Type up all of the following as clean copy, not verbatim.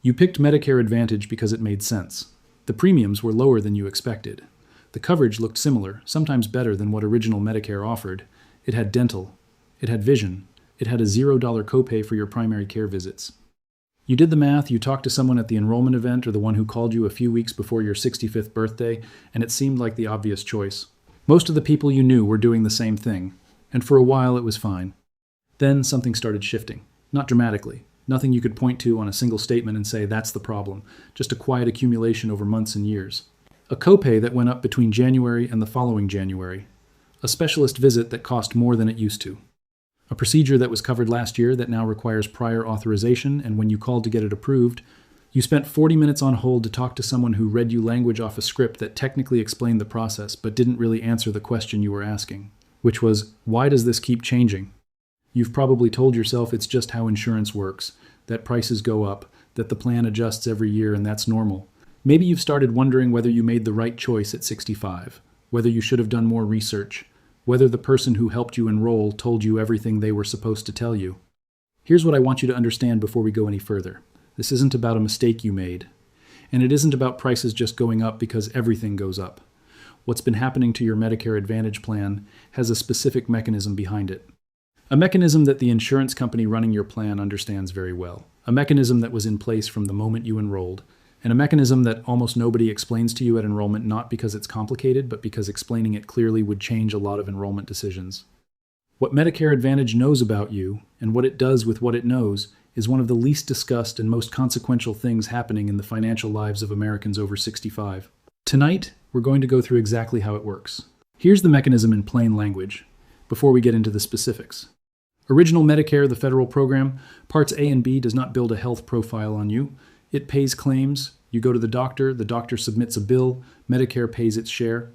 You picked Medicare Advantage because it made sense. The premiums were lower than you expected. The coverage looked similar, sometimes better than what original Medicare offered. It had dental. It had vision. It had a $0 copay for your primary care visits. You did the math, you talked to someone at the enrollment event or the one who called you a few weeks before your 65th birthday, and it seemed like the obvious choice. Most of the people you knew were doing the same thing, and for a while it was fine. Then something started shifting. Not dramatically. Nothing you could point to on a single statement and say, that's the problem. Just a quiet accumulation over months and years. A copay that went up between January and the following January. A specialist visit that cost more than it used to. A procedure that was covered last year that now requires prior authorization, and when you called to get it approved, you spent 40 minutes on hold to talk to someone who read you language off a script that technically explained the process but didn't really answer the question you were asking, which was, why does this keep changing? You've probably told yourself it's just how insurance works, that prices go up, that the plan adjusts every year and that's normal. Maybe you've started wondering whether you made the right choice at 65, whether you should have done more research, whether the person who helped you enroll told you everything they were supposed to tell you. Here's what I want you to understand before we go any further. This isn't about a mistake you made, and it isn't about prices just going up because everything goes up. What's been happening to your Medicare Advantage plan has a specific mechanism behind it. A mechanism that the insurance company running your plan understands very well. A mechanism that was in place from the moment you enrolled. And a mechanism that almost nobody explains to you at enrollment, not because it's complicated, but because explaining it clearly would change a lot of enrollment decisions. What Medicare Advantage knows about you, and what it does with what it knows, is one of the least discussed and most consequential things happening in the financial lives of Americans over 65. Tonight, we're going to go through exactly how it works. Here's the mechanism in plain language, before we get into the specifics. Original Medicare, the federal program, Parts A and B does not build a health profile on you. It pays claims, you go to the doctor submits a bill, Medicare pays its share.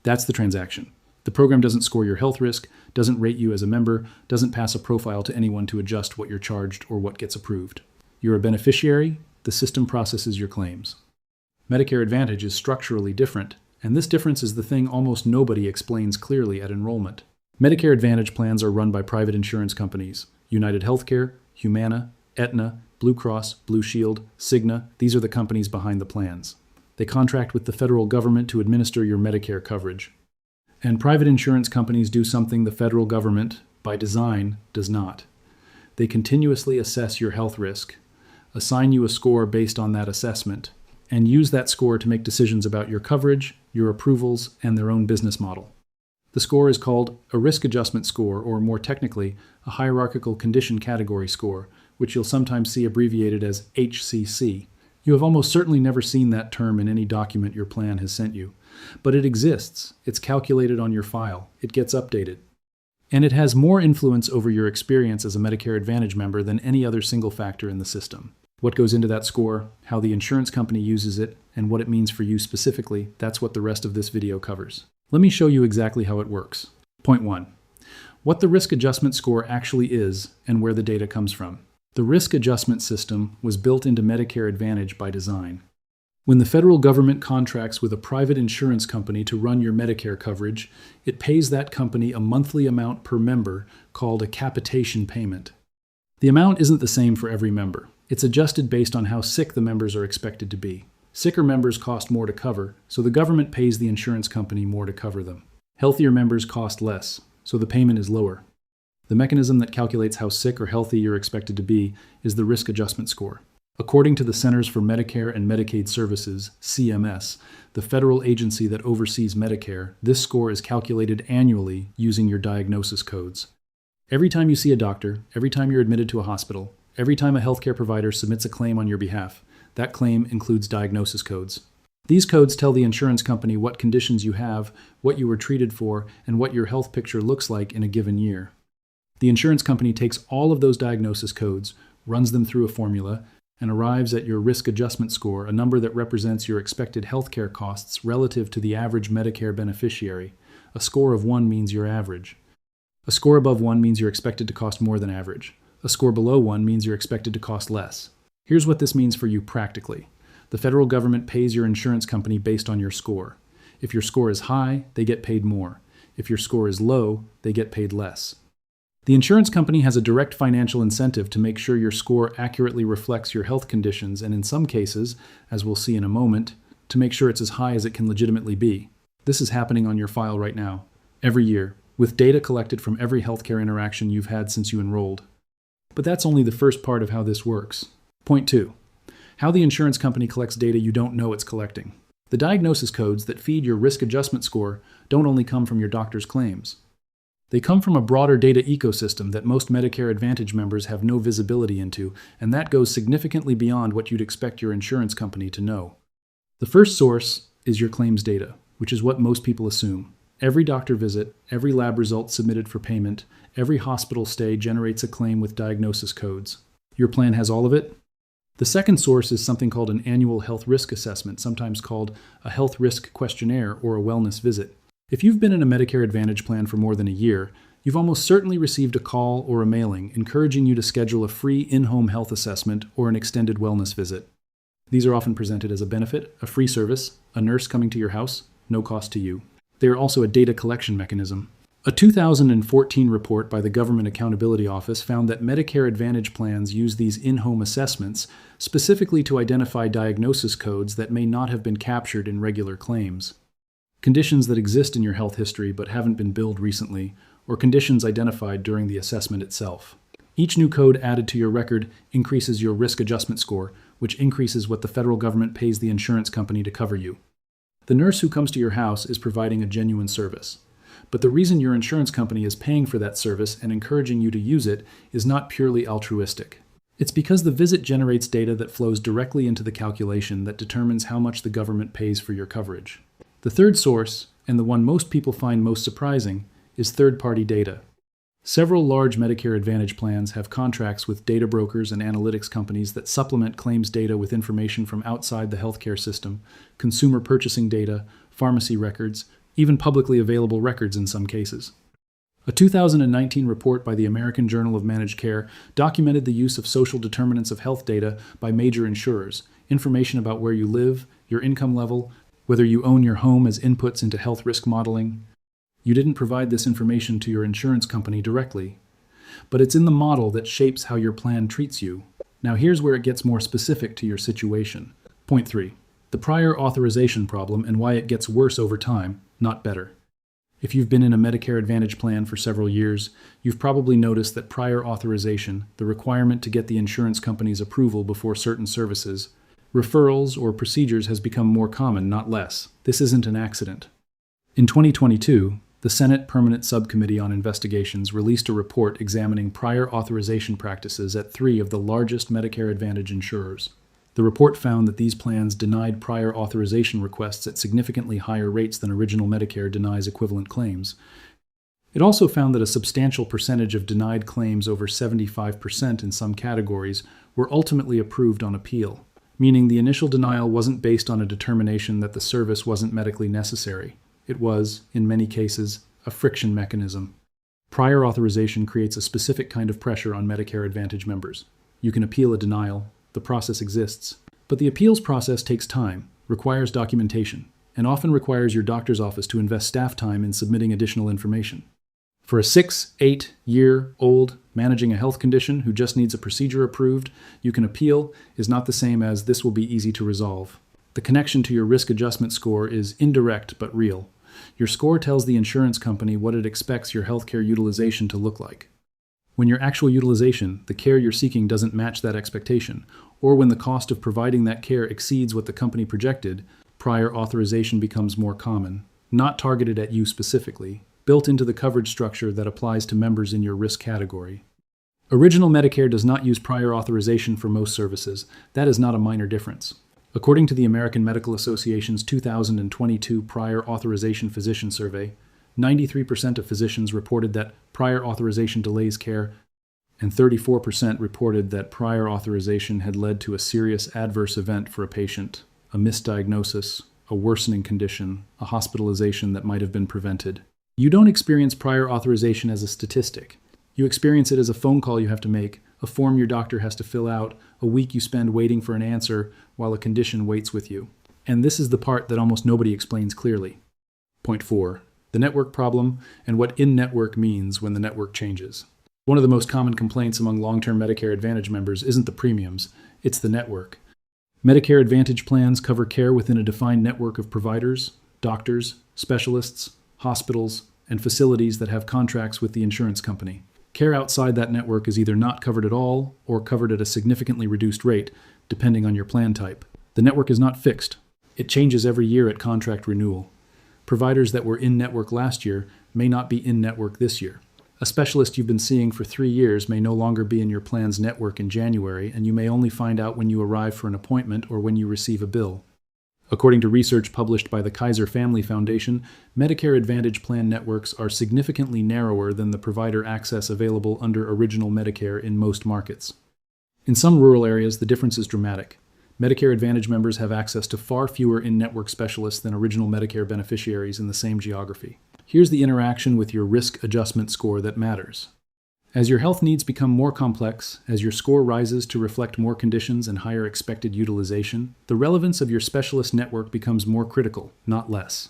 That's the transaction. The program doesn't score your health risk, doesn't rate you as a member, doesn't pass a profile to anyone to adjust what you're charged or what gets approved. You're a beneficiary, the system processes your claims. Medicare Advantage is structurally different, and this difference is the thing almost nobody explains clearly at enrollment. Medicare Advantage plans are run by private insurance companies. United Healthcare, Humana, Aetna, Blue Cross, Blue Shield, Cigna, these are the companies behind the plans. They contract with the federal government to administer your Medicare coverage. And private insurance companies do something the federal government, by design, does not. They continuously assess your health risk, assign you a score based on that assessment, and use that score to make decisions about your coverage, your approvals, and their own business model. The score is called a risk adjustment score, or more technically, a hierarchical condition category score, which you'll sometimes see abbreviated as HCC. You have almost certainly never seen that term in any document your plan has sent you. But it exists. It's calculated on your file. It gets updated. And it has more influence over your experience as a Medicare Advantage member than any other single factor in the system. What goes into that score, how the insurance company uses it, and what it means for you specifically, that's what the rest of this video covers. Let me show you exactly how it works. Point 1. What the risk adjustment score actually is and where the data comes from. The risk adjustment system was built into Medicare Advantage by design. When the federal government contracts with a private insurance company to run your Medicare coverage, it pays that company a monthly amount per member called a capitation payment. The amount isn't the same for every member. It's adjusted based on how sick the members are expected to be. Sicker members cost more to cover, so the government pays the insurance company more to cover them. Healthier members cost less, so the payment is lower. The mechanism that calculates how sick or healthy you're expected to be is the risk adjustment score. According to the Centers for Medicare and Medicaid Services, CMS, the federal agency that oversees Medicare, this score is calculated annually using your diagnosis codes. Every time you see a doctor, every time you're admitted to a hospital, every time a healthcare provider submits a claim on your behalf, that claim includes diagnosis codes. These codes tell the insurance company what conditions you have, what you were treated for, and what your health picture looks like in a given year. The insurance company takes all of those diagnosis codes, runs them through a formula, and arrives at your risk adjustment score, a number that represents your expected healthcare costs relative to the average Medicare beneficiary. A score of 1 means you're average. A score above 1 means you're expected to cost more than average. A score below 1 means you're expected to cost less. Here's what this means for you practically. The federal government pays your insurance company based on your score. If your score is high, they get paid more. If your score is low, they get paid less. The insurance company has a direct financial incentive to make sure your score accurately reflects your health conditions, and in some cases, as we'll see in a moment, to make sure it's as high as it can legitimately be. This is happening on your file right now, every year, with data collected from every healthcare interaction you've had since you enrolled. But that's only the first part of how this works. Point 2. How the insurance company collects data you don't know it's collecting. The diagnosis codes that feed your risk adjustment score don't only come from your doctor's claims. They come from a broader data ecosystem that most Medicare Advantage members have no visibility into, and that goes significantly beyond what you'd expect your insurance company to know. The first source is your claims data, which is what most people assume. Every doctor visit, every lab result submitted for payment, every hospital stay generates a claim with diagnosis codes. Your plan has all of it? The second source is something called an annual health risk assessment, sometimes called a health risk questionnaire or a wellness visit. If you've been in a Medicare Advantage plan for more than a year, you've almost certainly received a call or a mailing encouraging you to schedule a free in-home health assessment or an extended wellness visit. These are often presented as a benefit, a free service, a nurse coming to your house, no cost to you. They are also a data collection mechanism. A 2014 report by the Government Accountability Office found that Medicare Advantage plans use these in-home assessments specifically to identify diagnosis codes that may not have been captured in regular claims. Conditions that exist in your health history but haven't been billed recently, or conditions identified during the assessment itself. Each new code added to your record increases your risk adjustment score, which increases what the federal government pays the insurance company to cover you. The nurse who comes to your house is providing a genuine service. But the reason your insurance company is paying for that service and encouraging you to use it is not purely altruistic. It's because the visit generates data that flows directly into the calculation that determines how much the government pays for your coverage. The third source, and the one most people find most surprising, is third-party data. Several large Medicare Advantage plans have contracts with data brokers and analytics companies that supplement claims data with information from outside the healthcare system, consumer purchasing data, pharmacy records, even publicly available records in some cases. A 2019 report by the American Journal of Managed Care documented the use of social determinants of health data by major insurers, information about where you live, your income level, whether you own your home as inputs into health risk modeling. You didn't provide this information to your insurance company directly, but it's in the model that shapes how your plan treats you. Now here's where it gets more specific to your situation. Point 3. The prior authorization problem and why it gets worse over time, not better. If you've been in a Medicare Advantage plan for several years, you've probably noticed that prior authorization, the requirement to get the insurance company's approval before certain services, referrals, or procedures has become more common, not less. This isn't an accident. In 2022, the Senate Permanent Subcommittee on Investigations released a report examining prior authorization practices at 3 of the largest Medicare Advantage insurers. The report found that these plans denied prior authorization requests at significantly higher rates than original Medicare denies equivalent claims. It also found that a substantial percentage of denied claims, over 75% in some categories, were ultimately approved on appeal, meaning the initial denial wasn't based on a determination that the service wasn't medically necessary. It was, in many cases, a friction mechanism. Prior authorization creates a specific kind of pressure on Medicare Advantage members. You can appeal a denial. The process exists. But the appeals process takes time, requires documentation, and often requires your doctor's office to invest staff time in submitting additional information. For a 6-8-year-old managing a health condition who just needs a procedure approved, you can appeal is not the same as this will be easy to resolve. The connection to your risk adjustment score is indirect but real. Your score tells the insurance company what it expects your healthcare utilization to look like. When your actual utilization, the care you're seeking, doesn't match that expectation, or when the cost of providing that care exceeds what the company projected, prior authorization becomes more common, not targeted at you specifically, built into the coverage structure that applies to members in your risk category. Original Medicare does not use prior authorization for most services. That is not a minor difference. According to the American Medical Association's 2022 Prior Authorization Physician Survey, 93% of physicians reported that prior authorization delays care, and 34% reported that prior authorization had led to a serious adverse event for a patient, a misdiagnosis, a worsening condition, a hospitalization that might have been prevented. You don't experience prior authorization as a statistic. You experience it as a phone call you have to make, a form your doctor has to fill out, a week you spend waiting for an answer while a condition waits with you. And this is the part that almost nobody explains clearly. Point 4. The network problem and what in-network means when the network changes. One of the most common complaints among long-term Medicare Advantage members isn't the premiums, it's the network. Medicare Advantage plans cover care within a defined network of providers, doctors, specialists, hospitals, and facilities that have contracts with the insurance company. Care outside that network is either not covered at all or covered at a significantly reduced rate, depending on your plan type. The network is not fixed. It changes every year at contract renewal. Providers that were in-network last year may not be in-network this year. A specialist you've been seeing for 3 years may no longer be in your plan's network in January, and you may only find out when you arrive for an appointment or when you receive a bill. According to research published by the Kaiser Family Foundation, Medicare Advantage plan networks are significantly narrower than the provider access available under Original Medicare in most markets. In some rural areas, the difference is dramatic. Medicare Advantage members have access to far fewer in-network specialists than Original Medicare beneficiaries in the same geography. Here's the interaction with your risk adjustment score that matters. As your health needs become more complex, as your score rises to reflect more conditions and higher expected utilization, the relevance of your specialist network becomes more critical, not less.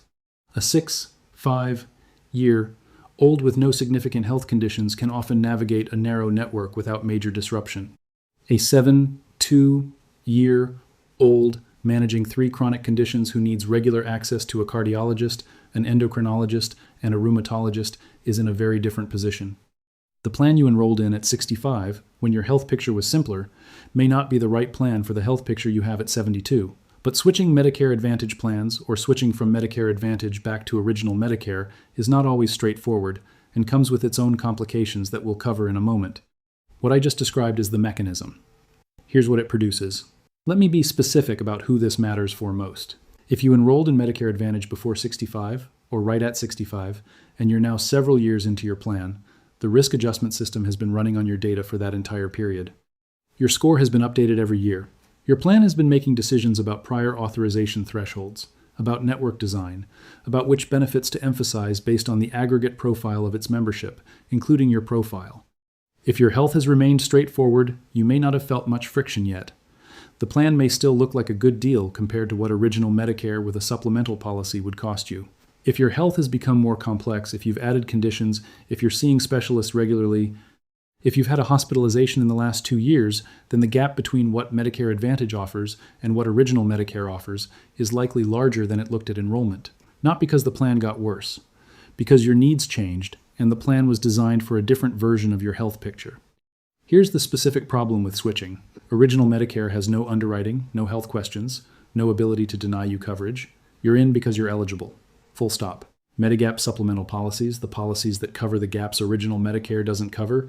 A 5-year old with no significant health conditions can often navigate a narrow network without major disruption. A 2-year-old managing 3 chronic conditions who needs regular access to a cardiologist, an endocrinologist, and a rheumatologist is in a very different position. The plan you enrolled in at 65, when your health picture was simpler, may not be the right plan for the health picture you have at 72. But switching Medicare Advantage plans or switching from Medicare Advantage back to Original Medicare is not always straightforward and comes with its own complications that we'll cover in a moment. What I just described is the mechanism. Here's what it produces. Let me be specific about who this matters for most. If you enrolled in Medicare Advantage before 65 or right at 65, and you're now several years into your plan, the risk adjustment system has been running on your data for that entire period. Your score has been updated every year. Your plan has been making decisions about prior authorization thresholds, about network design, about which benefits to emphasize based on the aggregate profile of its membership, including your profile. If your health has remained straightforward, you may not have felt much friction yet. The plan may still look like a good deal compared to what Original Medicare with a supplemental policy would cost you. If your health has become more complex, if you've added conditions, if you're seeing specialists regularly, if you've had a hospitalization in the last 2 years, then the gap between what Medicare Advantage offers and what Original Medicare offers is likely larger than it looked at enrollment. Not because the plan got worse, because your needs changed and the plan was designed for a different version of your health picture. Here's the specific problem with switching. Original Medicare has no underwriting, no health questions, no ability to deny you coverage. You're in because you're eligible. Full stop. Medigap supplemental policies, the policies that cover the gaps Original Medicare doesn't cover,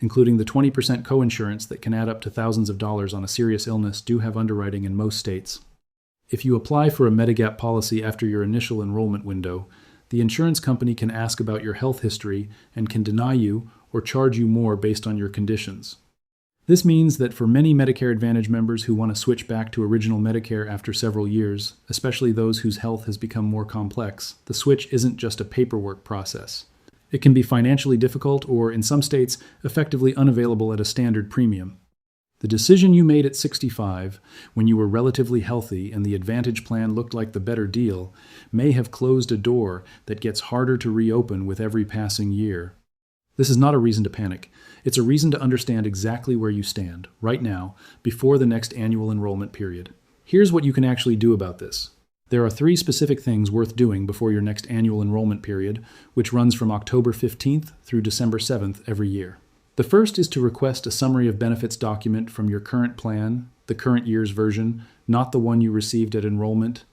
including the 20% coinsurance that can add up to thousands of dollars on a serious illness, do have underwriting in most states. If you apply for a Medigap policy after your initial enrollment window, the insurance company can ask about your health history and can deny you or charge you more based on your conditions. This means that for many Medicare Advantage members who want to switch back to Original Medicare after several years, especially those whose health has become more complex, the switch isn't just a paperwork process. It can be financially difficult or, in some states, effectively unavailable at a standard premium. The decision you made at 65, when you were relatively healthy and the Advantage plan looked like the better deal, may have closed a door that gets harder to reopen with every passing year. This is not a reason to panic. It's a reason to understand exactly where you stand, right now, before the next annual enrollment period. Here's what you can actually do about this. There are 3 specific things worth doing before your next annual enrollment period, which runs from October 15th through December 7th every year. The first is to request a summary of benefits document from your current plan, the current year's version, not the one you received at enrollment.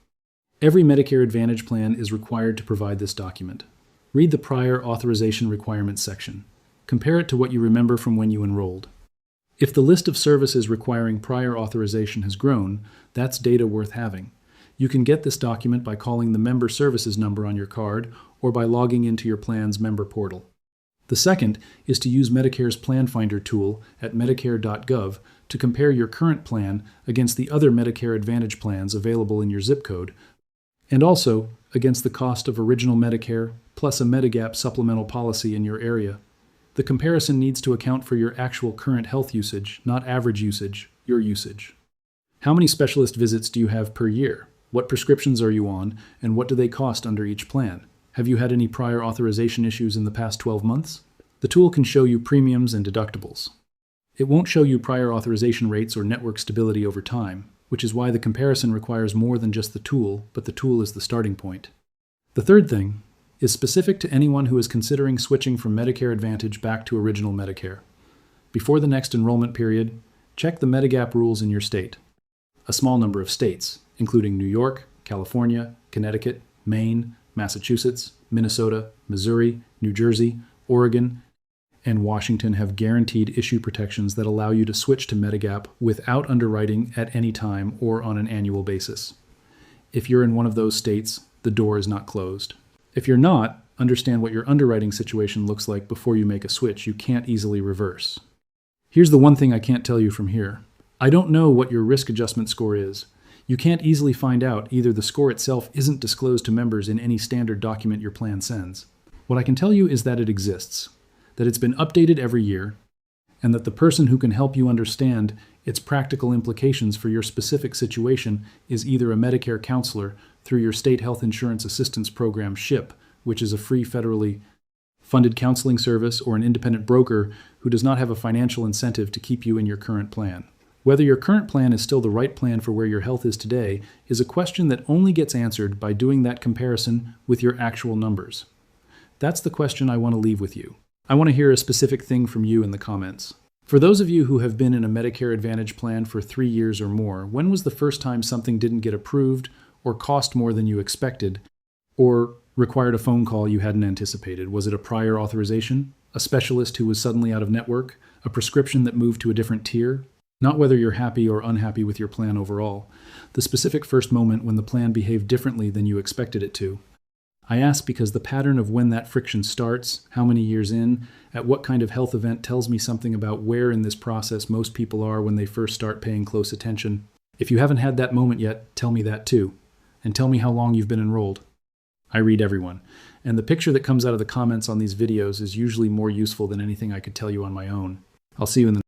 Every Medicare Advantage plan is required to provide this document. Read the prior authorization requirements section. Compare it to what you remember from when you enrolled. If the list of services requiring prior authorization has grown, that's data worth having. You can get this document by calling the member services number on your card or by logging into your plan's member portal. The second is to use Medicare's Plan Finder tool at medicare.gov to compare your current plan against the other Medicare Advantage plans available in your zip code, and also against the cost of Original Medicare plus a Medigap supplemental policy in your area. The comparison needs to account for your actual current health usage, not average usage, your usage. How many specialist visits do you have per year? What prescriptions are you on, and what do they cost under each plan? Have you had any prior authorization issues in the past 12 months? The tool can show you premiums and deductibles. It won't show you prior authorization rates or network stability over time, which is why the comparison requires more than just the tool, but the tool is the starting point. The third thing is specific to anyone who is considering switching from Medicare Advantage back to original Medicare. Before the next enrollment period, check the Medigap rules in your state. A small number of states, including New York, California, Connecticut, Maine, Massachusetts, Minnesota, Missouri, New Jersey, Oregon, and Washington have guaranteed issue protections that allow you to switch to Medigap without underwriting at any time or on an annual basis. If you're in one of those states, the door is not closed. If you're not, understand what your underwriting situation looks like before you make a switch you can't easily reverse. Here's the one thing I can't tell you from here. I don't know what your risk adjustment score is. You can't easily find out. Either the score itself isn't disclosed to members in any standard document your plan sends. What I can tell you is that it exists, that it's been updated every year, and that the person who can help you understand its practical implications for your specific situation is either a Medicare counselor through your State Health Insurance Assistance Program SHIP, which is a free federally funded counseling service, or an independent broker who does not have a financial incentive to keep you in your current plan. Whether your current plan is still the right plan for where your health is today is a question that only gets answered by doing that comparison with your actual numbers. That's the question I want to leave with you. I want to hear a specific thing from you in the comments. For those of you who have been in a Medicare Advantage plan for 3 years or more, when was the first time something didn't get approved or cost more than you expected or required a phone call you hadn't anticipated? Was it a prior authorization? A specialist who was suddenly out of network? A prescription that moved to a different tier? Not whether you're happy or unhappy with your plan overall. The specific first moment when the plan behaved differently than you expected it to. I ask because the pattern of when that friction starts, how many years in, at what kind of health event tells me something about where in this process most people are when they first start paying close attention. If you haven't had that moment yet, tell me that too. And tell me how long you've been enrolled. I read everyone. And the picture that comes out of the comments on these videos is usually more useful than anything I could tell you on my own. I'll see you in the